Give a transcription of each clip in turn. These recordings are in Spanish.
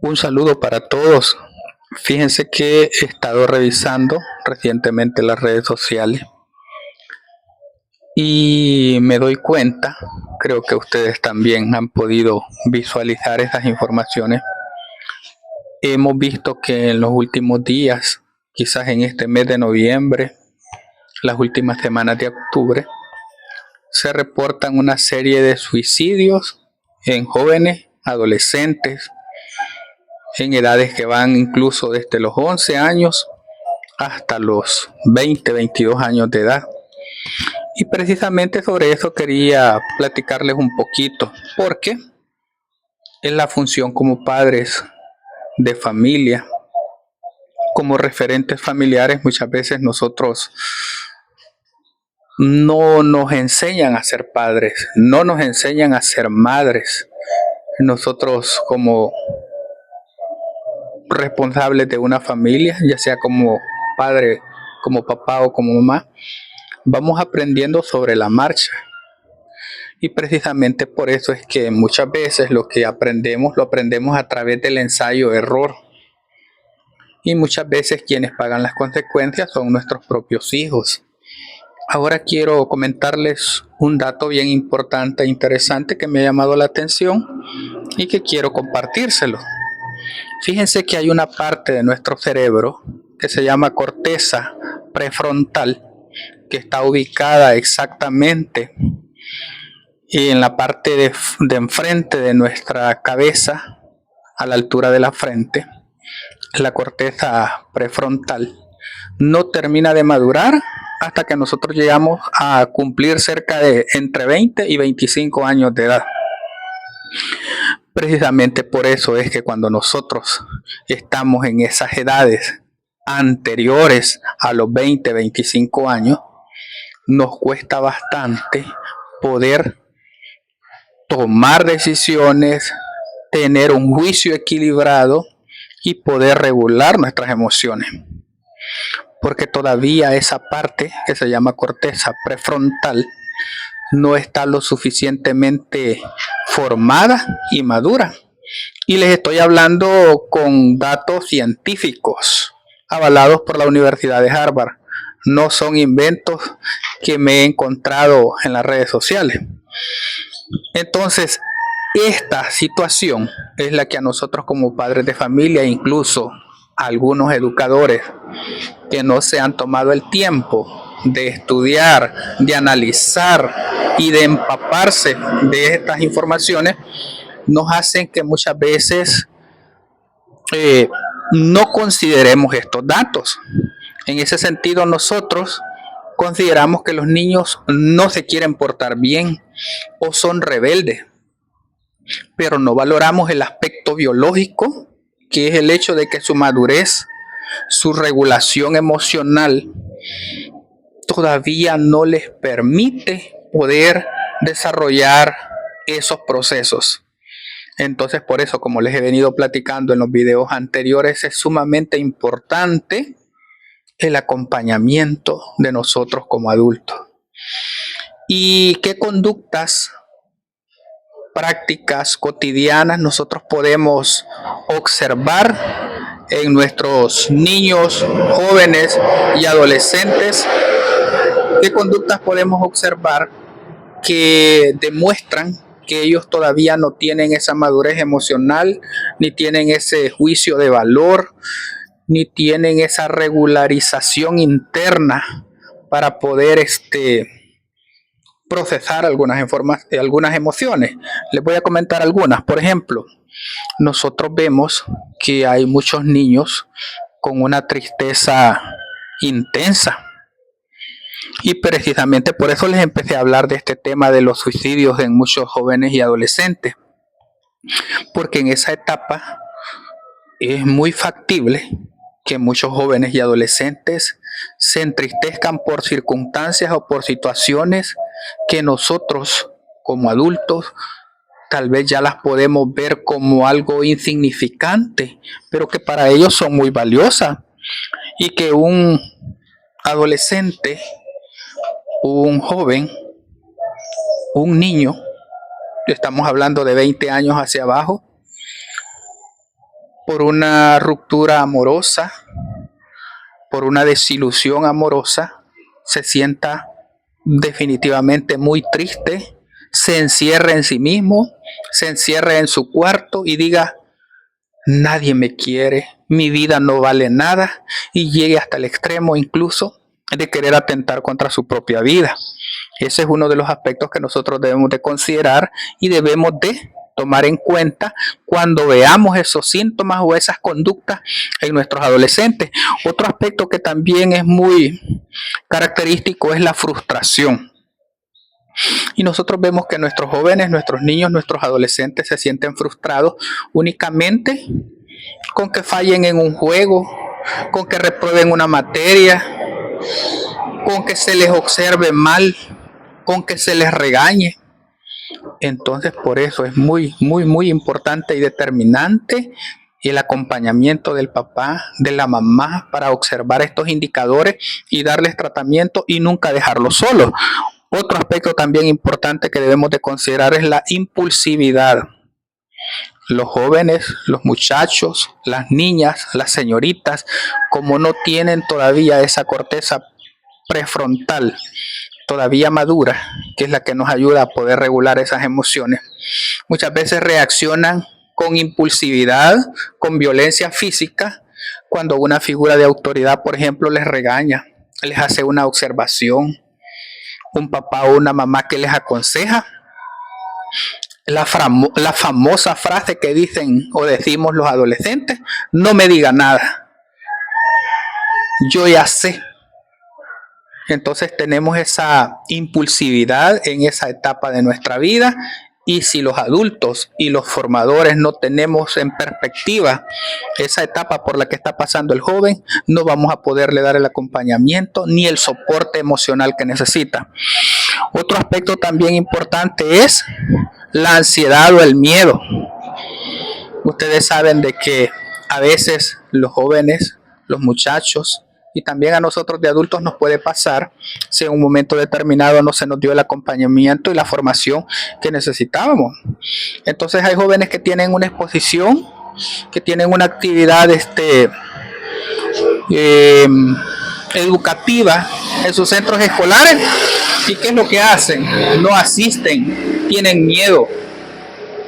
Un saludo para todos. Fíjense que he estado revisando recientemente las redes sociales y me doy cuenta, creo que ustedes también han podido visualizar esas informaciones. Hemos visto que en los últimos días, quizás en este mes de noviembre, las últimas semanas de octubre, se reportan una serie de suicidios en jóvenes, adolescentes, en edades que van incluso desde los 11 años hasta los 20, 22 años de edad. Y precisamente sobre eso quería platicarles un poquito, porque es la función como padres de familia, como referentes familiares. Muchas veces nosotros no nos enseñan a ser padres, no nos enseñan a ser madres. Nosotros como responsables de una familia, ya sea como padre, como papá o como mamá, vamos aprendiendo sobre la marcha. Y precisamente por eso es que muchas veces lo que aprendemos lo aprendemos a través del ensayo-error. Y muchas veces quienes pagan las consecuencias son nuestros propios hijos. Ahora quiero comentarles un dato bien importante e interesante que me ha llamado la atención y que quiero compartírselo. Fíjense que hay una parte de nuestro cerebro que se llama corteza prefrontal, que está ubicada exactamente en la parte de enfrente de nuestra cabeza, a la altura de la frente. La corteza prefrontal no termina de madurar hasta que nosotros llegamos a cumplir cerca de entre 20 y 25 años de edad. Precisamente por eso es que cuando nosotros estamos en esas edades anteriores a los 20, 25 años, nos cuesta bastante poder tomar decisiones, tener un juicio equilibrado y poder regular nuestras emociones. Porque todavía esa parte que se llama corteza prefrontal no está lo suficientemente formada y madura. Y les estoy hablando con datos científicos avalados por la Universidad de Harvard. No son inventos que me he encontrado en las redes sociales. Entonces, esta situación es la que a nosotros como padres de familia, incluso a algunos educadores que no se han tomado el tiempo de estudiar, de analizar y de empaparse de estas informaciones, nos hacen que muchas veces no consideremos estos datos. En ese sentido, nosotros consideramos que los niños no se quieren portar bien o son rebeldes, pero no valoramos el aspecto biológico, que es el hecho de que su madurez, su regulación emocional, todavía no les permite poder desarrollar esos procesos. Entonces, por eso, como les he venido platicando en los videos anteriores, es sumamente importante el acompañamiento de nosotros como adultos. ¿Y qué conductas, prácticas cotidianas nosotros podemos observar en nuestros niños, jóvenes y adolescentes? ¿Qué conductas podemos observar que demuestran que ellos todavía no tienen esa madurez emocional, ni tienen ese juicio de valor, ni tienen esa regularización interna para poder procesar algunas emociones? Les voy a comentar algunas. Por ejemplo, nosotros vemos que hay muchos niños con una tristeza intensa. Y precisamente por eso les empecé a hablar de este tema de los suicidios en muchos jóvenes y adolescentes. Porque en esa etapa es muy factible que muchos jóvenes y adolescentes se entristezcan por circunstancias o por situaciones que nosotros como adultos tal vez ya las podemos ver como algo insignificante, pero que para ellos son muy valiosas, y que un adolescente, un joven, un niño, estamos hablando de 20 años hacia abajo, por una ruptura amorosa, por una desilusión amorosa, se sienta definitivamente muy triste, se encierre en sí mismo, se encierre en su cuarto y diga: nadie me quiere, mi vida no vale nada, y llegue hasta el extremo incluso de querer atentar contra su propia vida. Ese es uno de los aspectos que nosotros debemos de considerar y debemos de tomar en cuenta cuando veamos esos síntomas o esas conductas en nuestros adolescentes. Otro aspecto que también es muy característico es la frustración. Y nosotros vemos que nuestros jóvenes, nuestros niños, nuestros adolescentes se sienten frustrados únicamente con que fallen en un juego, con que reprueben una materia, con que se les observe mal, con que se les regañe. Entonces, por eso es muy importante y determinante el acompañamiento del papá, de la mamá, para observar estos indicadores y darles tratamiento y nunca dejarlos solos. Otro aspecto también importante que debemos de considerar es la impulsividad. Los jóvenes, los muchachos, las niñas, las señoritas, como no tienen todavía esa corteza prefrontal todavía madura, que es la que nos ayuda a poder regular esas emociones, muchas veces reaccionan con impulsividad, con violencia física, cuando una figura de autoridad, por ejemplo, les regaña, les hace una observación, un papá o una mamá que les aconseja. La famosa frase que dicen o decimos los adolescentes: no me diga nada, yo ya sé. Entonces tenemos esa impulsividad en esa etapa de nuestra vida, y si los adultos y los formadores no tenemos en perspectiva esa etapa por la que está pasando el joven, no vamos a poderle dar el acompañamiento ni el soporte emocional que necesita. Otro aspecto también importante es la ansiedad o el miedo. Ustedes saben de que a veces los jóvenes, los muchachos, y también a nosotros de adultos nos puede pasar si en un momento determinado no se nos dio el acompañamiento y la formación que necesitábamos. Entonces hay jóvenes que tienen una exposición, que tienen una actividad educativa en sus centros escolares, y ¿qué es lo que hacen? No asisten, tienen miedo,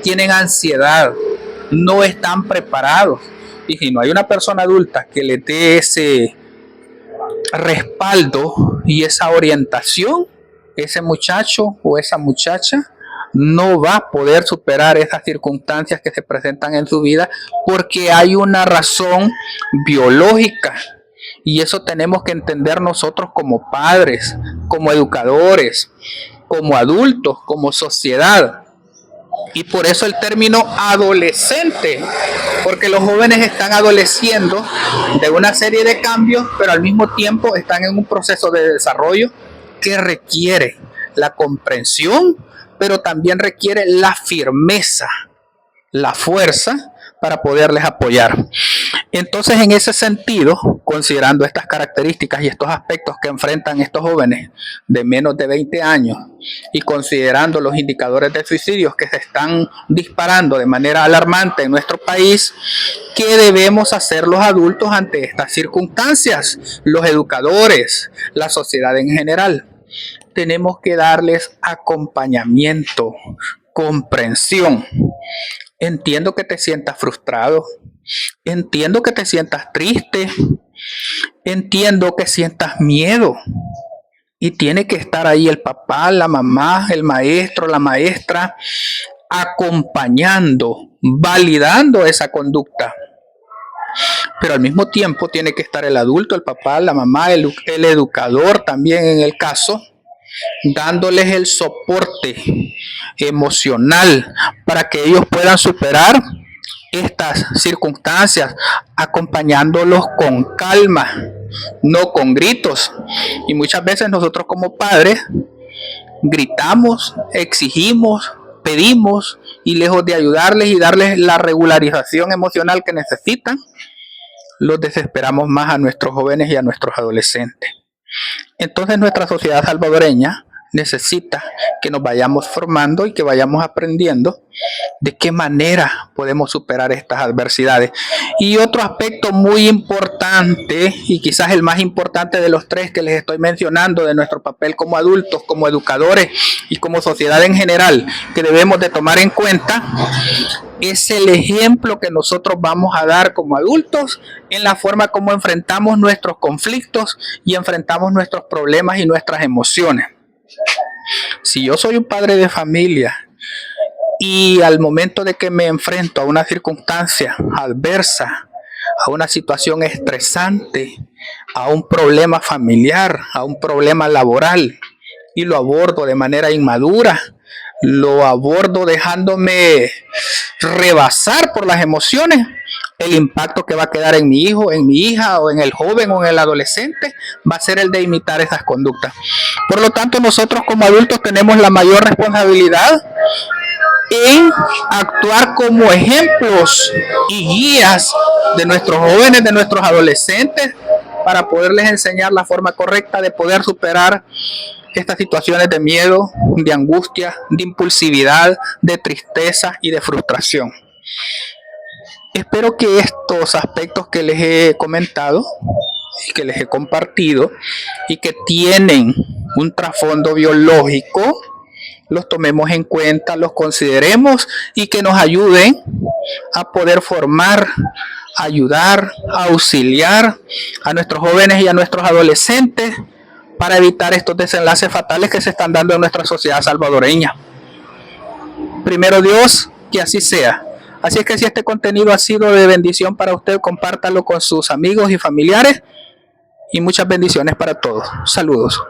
tienen ansiedad, no están preparados. Y si no hay una persona adulta que le dé ese respaldo y esa orientación, ese muchacho o esa muchacha no va a poder superar esas circunstancias que se presentan en su vida, porque hay una razón biológica, y eso tenemos que entender nosotros como padres, como educadores, como adultos, como sociedad. Y por eso el término adolescente, porque los jóvenes están adoleciendo de una serie de cambios, pero al mismo tiempo están en un proceso de desarrollo que requiere la comprensión, pero también requiere la firmeza, la fuerza para poderles apoyar. Entonces, en ese sentido, considerando estas características y estos aspectos que enfrentan estos jóvenes de menos de 20 años, y considerando los indicadores de suicidios que se están disparando de manera alarmante en nuestro país, ¿qué debemos hacer los adultos ante estas circunstancias? Los educadores, la sociedad en general. Tenemos que darles acompañamiento, comprensión. Entiendo que te sientas frustrado, entiendo que te sientas triste, entiendo que sientas miedo, y tiene que estar ahí el papá, la mamá, el maestro, la maestra, acompañando, validando esa conducta. Pero al mismo tiempo tiene que estar el adulto, el papá, la mamá, el educador también en el caso, dándoles el soporte emocional para que ellos puedan superar estas circunstancias, acompañándolos con calma, no con gritos. Y muchas veces nosotros como padres gritamos, exigimos, pedimos, y lejos de ayudarles y darles la regularización emocional que necesitan, los desesperamos más a nuestros jóvenes y a nuestros adolescentes. Entonces nuestra sociedad salvadoreña necesita que nos vayamos formando y que vayamos aprendiendo de qué manera podemos superar estas adversidades. Y otro aspecto muy importante, y quizás el más importante de los tres que les estoy mencionando, de nuestro papel como adultos, como educadores y como sociedad en general, que debemos de tomar en cuenta, es el ejemplo que nosotros vamos a dar como adultos en la forma como enfrentamos nuestros conflictos y enfrentamos nuestros problemas y nuestras emociones. Si yo soy un padre de familia y al momento de que me enfrento a una circunstancia adversa, a una situación estresante, a un problema familiar, a un problema laboral, y lo abordo de manera inmadura, lo abordo dejándome rebasar por las emociones, el impacto que va a quedar en mi hijo, en mi hija, o en el joven o en el adolescente va a ser el de imitar esas conductas. Por lo tanto, nosotros como adultos tenemos la mayor responsabilidad en actuar como ejemplos y guías de nuestros jóvenes, de nuestros adolescentes, para poderles enseñar la forma correcta de poder superar estas situaciones de miedo, de angustia, de impulsividad, de tristeza y de frustración. Espero que estos aspectos que les he comentado y que les he compartido y que tienen un trasfondo biológico, los tomemos en cuenta, los consideremos y que nos ayuden a poder formar, ayudar, auxiliar a nuestros jóvenes y a nuestros adolescentes para evitar estos desenlaces fatales que se están dando en nuestra sociedad salvadoreña. Primero Dios, que así sea. Así es que si este contenido ha sido de bendición para usted, compártalo con sus amigos y familiares y muchas bendiciones para todos. Saludos.